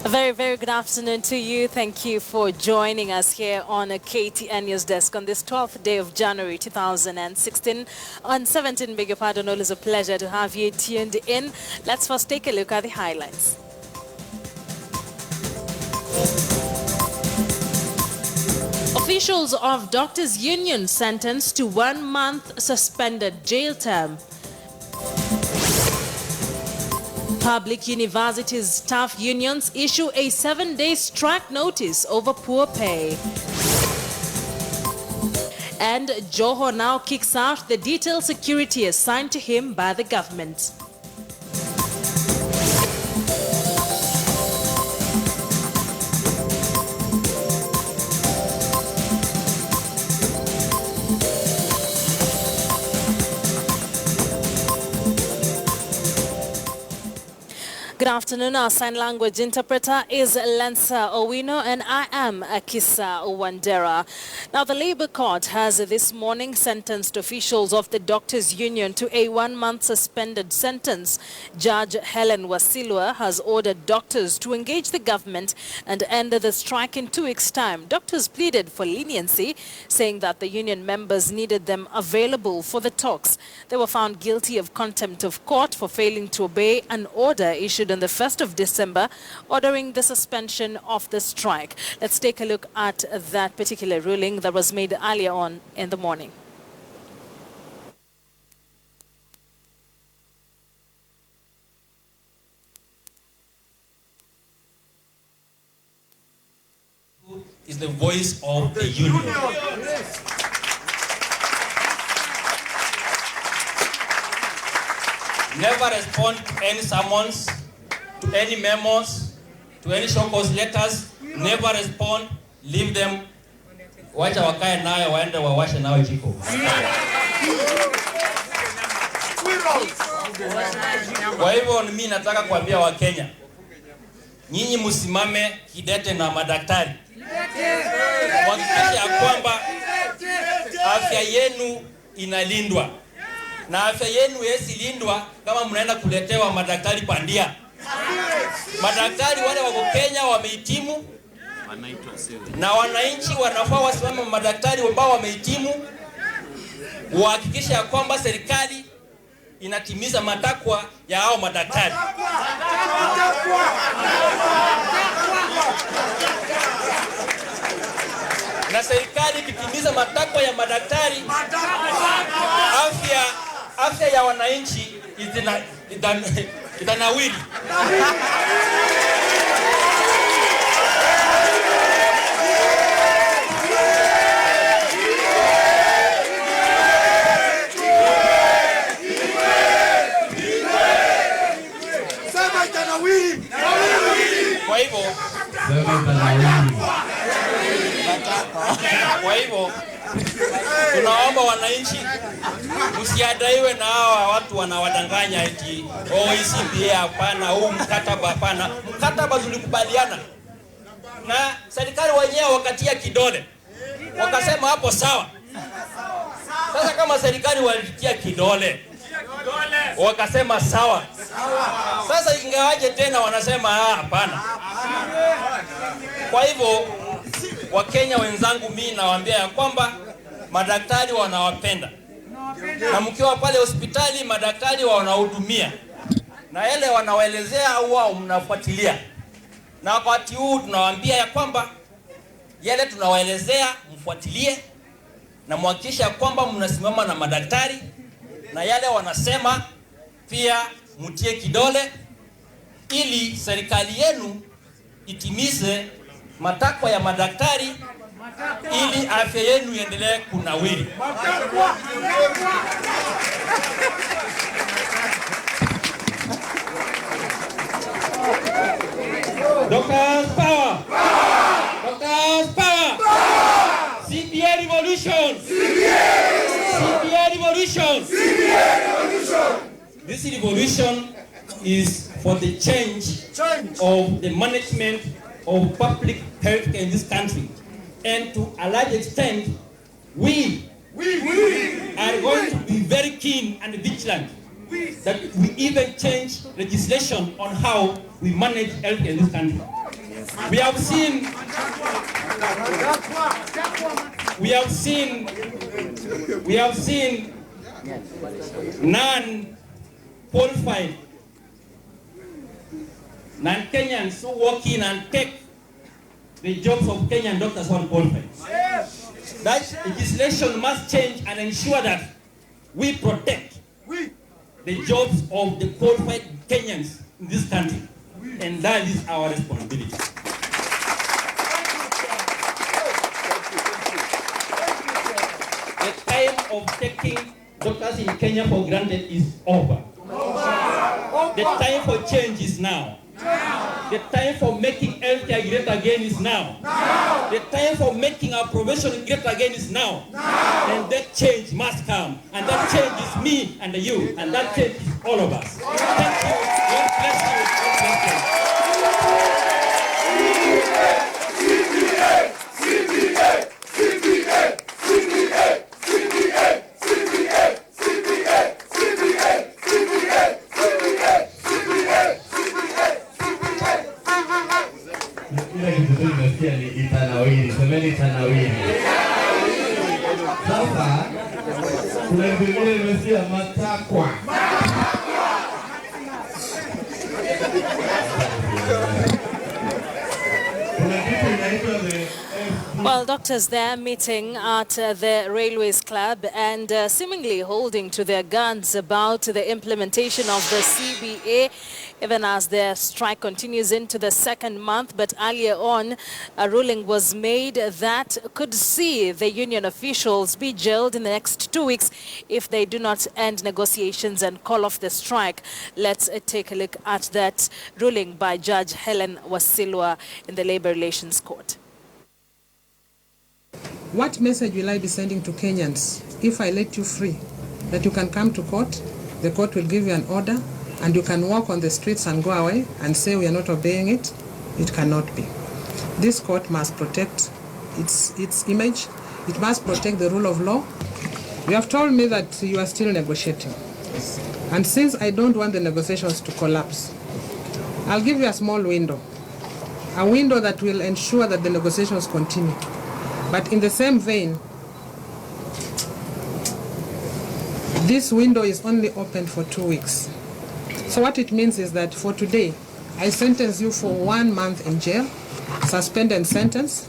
A very, very good afternoon to you. Thank you for joining us here on a KTN News Desk on this 12th day of January 2016. On 17, beg your pardon, always a pleasure to have you tuned in. Let's first take a look at the highlights. Officials of Doctors Union sentenced to 1 month suspended jail term. Public universities staff unions issue a 7-day strike notice over poor pay. And Joho now kicks out the detailed security assigned to him by the government. Good afternoon. Our sign language interpreter is Lensa Owino and I am Akisa Wandera. Now, the Labour Court has this morning sentenced officials of the Doctors Union to a 1-month suspended sentence. Judge Helen Wasilwa has ordered doctors to engage the government and end the strike in 2 weeks' time. Doctors pleaded for leniency, saying that the union members needed them available for the talks. They were found guilty of contempt of court for failing to obey an order issued on the 1st of December, ordering the suspension of the strike. Let's take a look at that particular ruling that was made earlier on in the morning. Is the voice of the union. Never respond to any summons, to any memos, to any show cause letters. Never respond. Leave them. Wacha wakae nayo waende wawashe nayo jiko. Kwa hivyo mimi nataka kuambia Wakenya, nyinyi msimame kidete na madaktari. Hakikisha ya kwamba afya yenu inalindwa. Na afya yenu yesilindwa kama mnaenda kuletewa madaktari pandia. Madaktari wale wako Kenya wamehitimu, na wananchi wanafaa wasimame madaktari ambao wamehitimu, wahakikisha ya kwamba serikali inatimiza matakwa ya hao madaktari. Na serikali ikitimiza matakwa ya madaktari, afya ya wananchi itanawiri. Kwa hivyo tunaomba wananchi msiadaiwe na hawa watu wanawadanganya eti ECPA hapana, huu mkataba hapana. Mkataba tulikubaliana na serikali wenyewe, wakatia kidole wakasema hapo sawa. Sasa kama serikali walitia kidole wakasema sawa, sasa ingawaje tena wanasema hapana? Kwa hivyo Wakenya wenzangu, mimi nawaambia ya kwamba madaktari wanawapenda, na mkiwa pale hospitali madaktari wanahudumia, na yale wanawaelezea au wao mnafuatilia. Na wakati huu tunawaambia ya kwamba yale tunawaelezea mfuatilie, na muhakikisha kwamba mnasimama na madaktari, na yale wanasema pia mtie kidole, ili serikali yenu itimize matakwa ya madaktari, ili afya yenu iendelee kunawiri. Doctors power! Doctors power! CBA revolution! CBA revolution! This revolution is for the change of the management of public health in this country. And to a large extent, we are going to be very keen and vigilant that we even change legislation on how we manage health in this country. We have seen non-qualified, non-Kenyans who walk in and take the jobs of Kenyan doctors who are qualified. That legislation must change and ensure that we protect the jobs of the qualified Kenyans in this country. And that is our responsibility. The time of taking doctors in Kenya for granted is over. The time for change is now. The time for making healthcare great again is now. The time for making our profession great again is now. And that change must come. And that change is me and you. And that change is all of us. Thank you. God bless you. God bless you. Sasa kuna vingine nimesikia matakwa. Well, doctors there meeting at the Railways Club and seemingly holding to their guns about the implementation of the CBA, even as their strike continues into the second month. But earlier on, a ruling was made that could see the union officials be jailed in the next 2 weeks if they do not end negotiations and call off the strike. Let's take a look at that ruling by Judge Helen Wasilwa in the Labor Relations Court. What message will I be sending to Kenyans if I let you free? That you can come to court, the court will give you an order, and you can walk on the streets and go away and say we are not obeying it? It cannot be. This court must protect its image. It must protect the rule of law. You have told me that you are still negotiating. And since I don't want the negotiations to collapse, I'll give you a small window. A window that will ensure that the negotiations continue. But in the same vein, this window is only open for 2 weeks. So what it means is that for today, I sentence you for 1 month in jail, suspended sentence,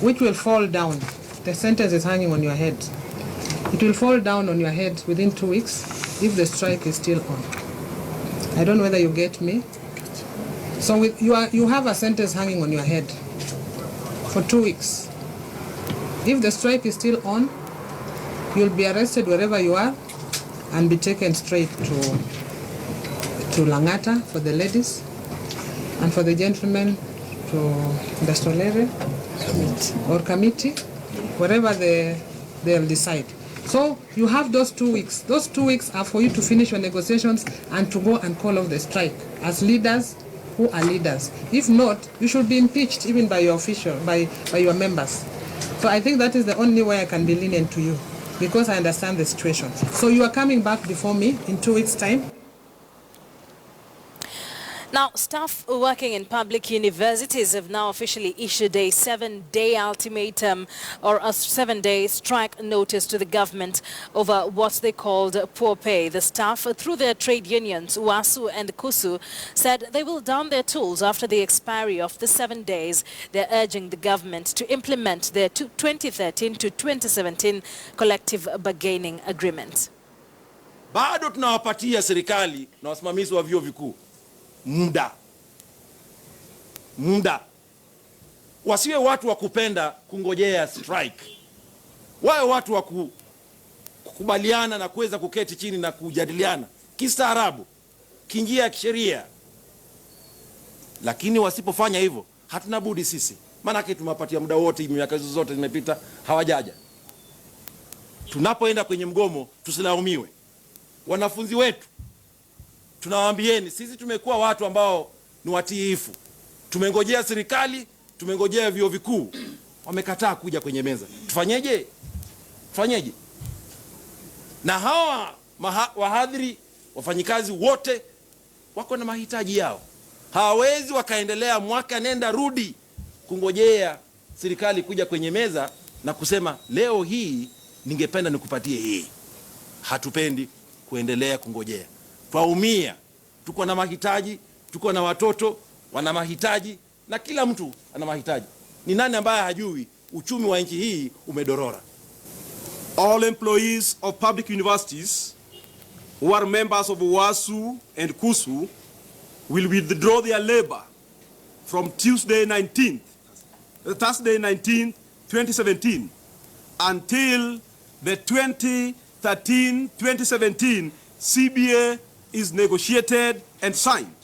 which will fall down. The sentence is hanging on your head. It will fall down on your head within 2 weeks if the strike is still on. I don't know whether you get me. So you have a sentence hanging on your head for 2 weeks. If the strike is still on, you'll be arrested wherever you are and be taken straight to Langata for the ladies, and for the gentlemen to industrial area or committee, wherever they'll decide. So you have those 2 weeks. Those 2 weeks are for you to finish your negotiations and to go and call off the strike as leaders who are leaders. If not, you should be impeached even by your by your members. So I think that is the only way I can be lenient to you, because I understand the situation. So you are coming back before me in 2 weeks' time. Now, staff working in public universities have now officially issued a 7-day ultimatum or a 7-day strike notice to the government over what they called poor pay. The staff, through their trade unions, WASU and KUSU, said they will down their tools after the expiry of the 7 days. They're urging the government to implement their 2013 to 2017 collective bargaining agreement. Bado tunawapatia serikali na wasimamizi wa vyuo vikuu muda. Wasiwe watu wa kupenda kungojea strike. Wawe watu wa kukubaliana na kuweza kuketi chini na kujadiliana kistaarabu, kinjia ya kisheria. Lakini wasipofanya hivyo, hatuna budi sisi. Maana tumewapatia muda wote, miaka zote zimepita hawajaja. Tunapoenda kwenye mgomo tusilaumiwe. Wanafunzi wetu tunawaambieni, sisi tumekuwa watu ambao ni watiifu. Tumengojea serikali, tumengojea vyuo vikuu, wamekataa kuja kwenye meza. Tufanyeje? Tufanyeje? Na hawa wahadhiri, wafanyikazi wote wako na mahitaji yao. Hawawezi wakaendelea mwaka nenda rudi kungojea serikali kuja kwenye meza na kusema leo hii ningependa nikupatie hii. Hatupendi kuendelea kungojea. Twaumia. Tuko na mahitaji, tuko na watoto wana mahitaji, na kila mtu ana mahitaji. Ni nani ambaye hajui uchumi wa nchi hii umedorora? All employees of public universities who are members of WASU and KUSU will withdraw their labor from Thursday 19th, 2017 until the 2013-2017 CBA is negotiated and signed.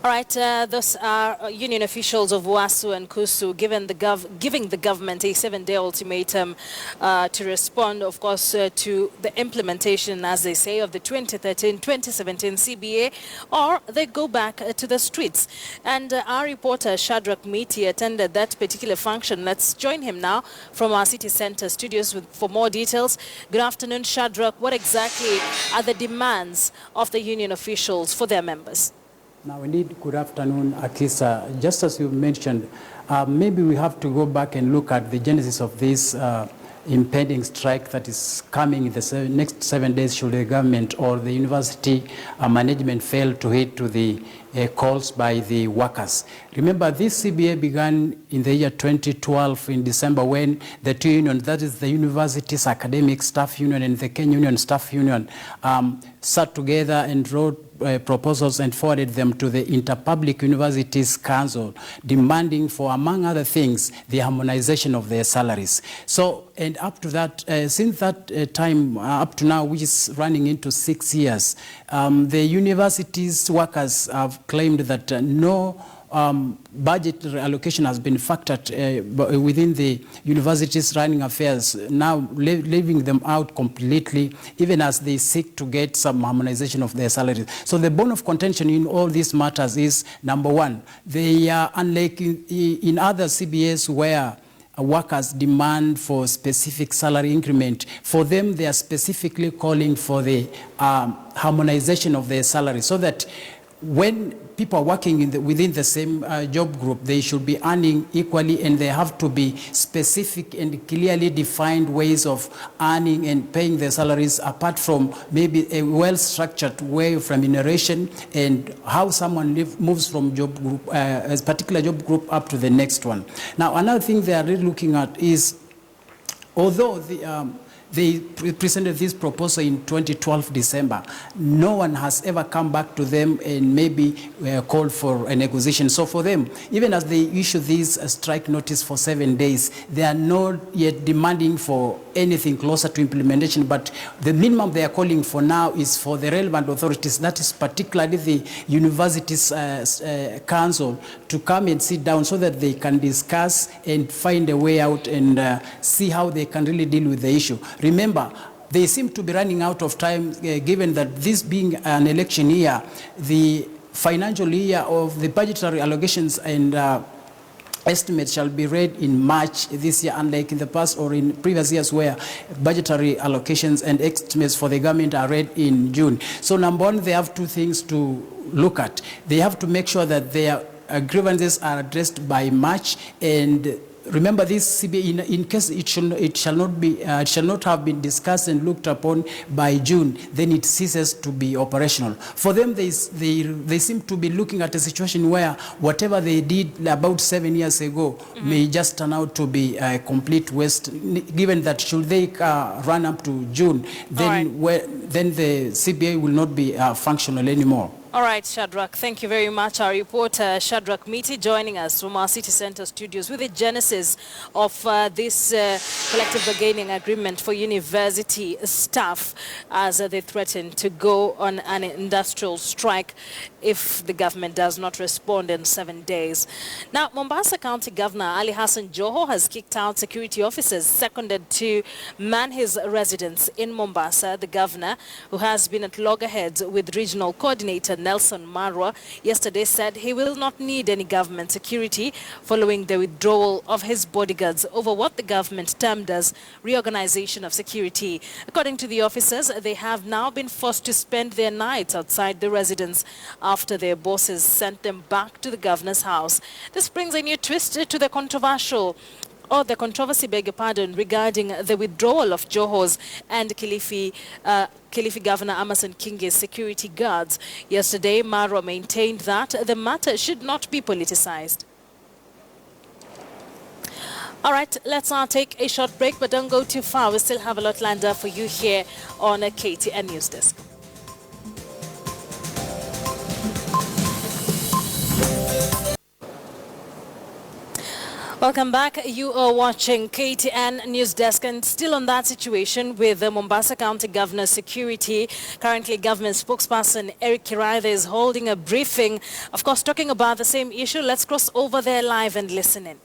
All right, those are union officials of WASU and KUSU giving the government a 7-day ultimatum to respond, of course, to the implementation, as they say, of the 2013-2017 CBA, or they go back to the streets. And our reporter, Shadrach Miti, attended that particular function. Let's join him now from our city center studios for more details. Good afternoon, Shadrach. What exactly are the demands of the union officials for their members? Now, indeed, good afternoon, Akisa. Just as you mentioned, maybe we have to go back and look at the genesis of this impending strike that is coming in the next 7 days should the government or the university management fail to heed to the calls by the workers. Remember, this CBA began in the year 2012 in December when the two unions, that is the university's academic staff union and the Kenya Union staff union, sat together and wrote proposals and forwarded them to the Interpublic Universities Council, demanding for, among other things, the harmonization of their salaries. So, and up to that, since that time, up to now, which is running into 6 years, the university's workers have claimed that no budget allocation has been factored within the university's running affairs, now leaving them out completely, even as they seek to get some harmonization of their salaries. So the bone of contention in all these matters is, number one, they are unlike in other CBAs where workers demand for specific salary increment. For them, they are specifically calling for the harmonization of their salary, so that when people are working within the same job group, they should be earning equally, and they have to be specific and clearly defined ways of earning and paying their salaries, apart from maybe a well-structured way of remuneration and how someone moves from job group, a particular job group up to the next one. Now, another thing they are really looking at is, although they presented this proposal in 2012 December, no one has ever come back to them and maybe called for a negotiation. So for them, even as they issue this strike notice for 7 days, they are not yet demanding for anything closer to implementation, but the minimum they are calling for now is for the relevant authorities, that is particularly the university's council, to come and sit down so that they can discuss and find a way out and see how they can really deal with the issue. Remember, they seem to be running out of time, given that this being an election year, the financial year of the budgetary allocations and estimates shall be read in March this year, unlike in the past or in previous years where budgetary allocations and estimates for the government are read in June. So number one, they have two things to look at. They have to make sure that their grievances are addressed by March, and remember, this CBA, in case it shall not have been discussed and looked upon by June, then it ceases to be operational. For them, they seem to be looking at a situation where whatever they did about 7 years ago may just turn out to be a complete waste, given that should they run up to June, then, then the CBA will not be functional anymore. All right, Shadrach, thank you very much. Our reporter, Shadrach Miti, joining us from our City Center studios with the genesis of this collective bargaining agreement for university staff as they threaten to go on an industrial strike if the government does not respond in 7 days. Now, Mombasa County Governor Ali Hassan Joho has kicked out security officers seconded to man his residence in Mombasa. The governor, who has been at loggerheads with regional coordinator Nelson Marwa yesterday said he will not need any government security following the withdrawal of his bodyguards over what the government termed as reorganization of security. According to the officers, they have now been forced to spend their nights outside the residence after their bosses sent them back to the governor's house. This brings a new twist to the controversy, beg your pardon, regarding the withdrawal of Joho's and Kilifi Governor Amason Kinge's security guards. Yesterday, Marwa maintained that the matter should not be politicized. All right, let's now take a short break, but don't go too far. We still have a lot lined up for you here on a KTN News Desk. Welcome back. You are watching KTN News Desk, and still on that situation with the Mombasa County Governor's security. Currently, government spokesperson Eric Kiraithe is holding a briefing, of course, talking about the same issue. Let's cross over there live and listen in.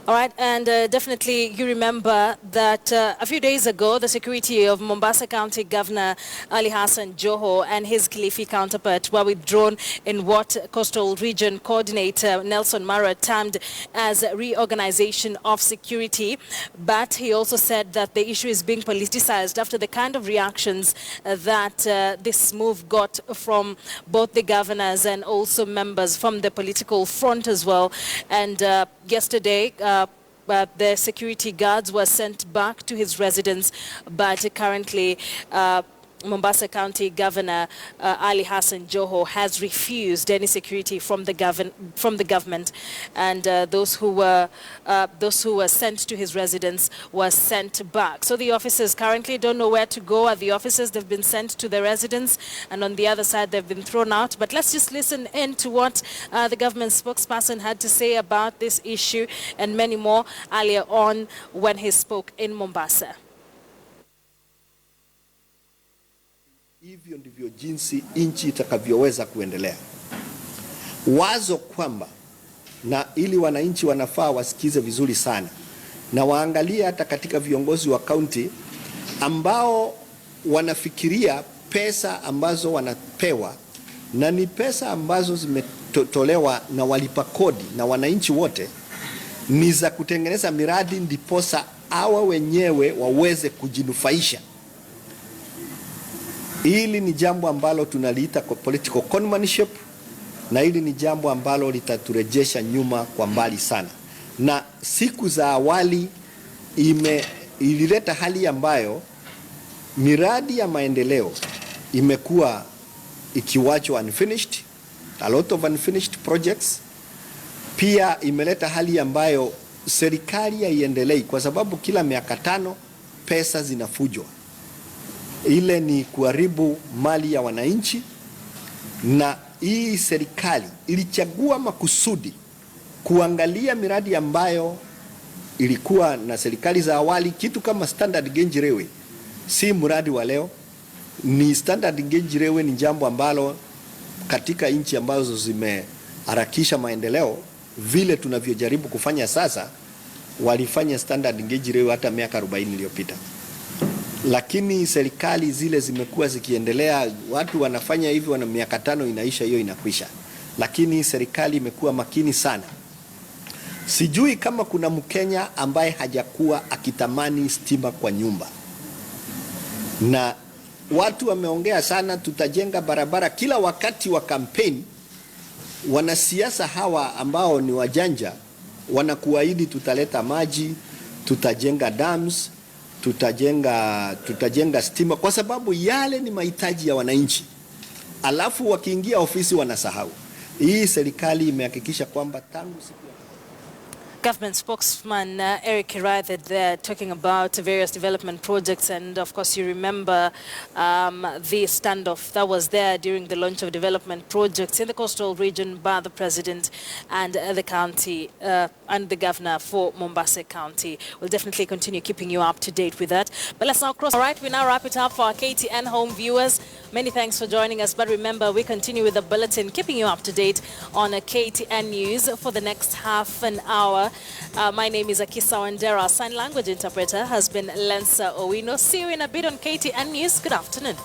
All right, and definitely you remember that a few days ago, the security of Mombasa County Governor Ali Hassan Joho and his Kilifi counterpart were withdrawn in what Coastal Region Coordinator Nelson Marwa termed as reorganization of security. But he also said that the issue is being politicized after the kind of reactions that this move got from both the governors and also members from the political front as well. And yesterday, the security guards were sent back to his residence, but currently Mombasa County Governor Ali Hassan Joho has refused any security from the government, and those who were sent to his residence were sent back. So the officers currently don't know where to go. At the officers, they've been sent to the residence, and on the other side, they've been thrown out. But let's just listen in to what the government spokesperson had to say about this issue and many more earlier on when he spoke in Mombasa. Hivyo ndivyo jinsi nchi itakavyoweza kuendelea. Wazo kwamba, na ili wananchi wanafaa wasikize vizuri sana na waangalie hata katika viongozi wa kaunti ambao wanafikiria pesa ambazo wanapewa na ni pesa ambazo zimetolewa na walipa kodi na wananchi wote ni za kutengeneza miradi ndiposa hawa wenyewe waweze kujinufaisha. Hili ni jambo ambalo tunaliita political conmanship, na hili ni jambo ambalo litaturejesha nyuma kwa mbali sana. Na siku za awali ilileta hali ambayo miradi ya maendeleo imekuwa ikiwachwa unfinished, a lot of unfinished projects. Pia imeleta hali ambayo serikali haiendelei kwa sababu kila miaka 5 pesa zinafujwa. Ile ni kuharibu mali ya wananchi, na hii serikali ilichagua makusudi kuangalia miradi ambayo ilikuwa na serikali za awali. Kitu kama standard gauge railway si mradi wa leo, ni standard gauge railway ni jambo ambalo katika nchi ambazo zimeharakisha maendeleo vile tunavyojaribu kufanya sasa, walifanya standard gauge railway hata miaka 40 iliyopita. Lakini serikali zile zimekuwa zikiendelea, watu wanafanya hivi, wana miaka 5 inaisha, hiyo inakwisha. Lakini serikali imekuwa makini sana. Sijui kama kuna Mkenya ambaye hajakuwa akitamani stima kwa nyumba. Na watu wameongea sana, tutajenga barabara kila wakati wa kampeni. Wanasiasa hawa ambao ni wajanja wanakuahidi tutaleta maji, tutajenga dams, tutajenga stima, kwa sababu yale ni mahitaji ya wananchi. Alafu wakiingia ofisi wanasahau. Hii serikali imehakikisha kwamba tangu siku Government spokesman Eric Kiraithe there talking about various development projects, and of course you remember the standoff that was there during the launch of development projects in the coastal region by the president and the county and the governor for Mombasa County. We'll definitely continue keeping you up to date with that. But let's now cross. All right, we now wrap it up for our KTN home viewers. Many thanks for joining us. But remember, we continue with the bulletin, keeping you up to date on KTN News for the next half an hour. My name is Akisa Wandera. Our sign language interpreter has been Lensa Owino. See you in a bit on KTN News. Good afternoon.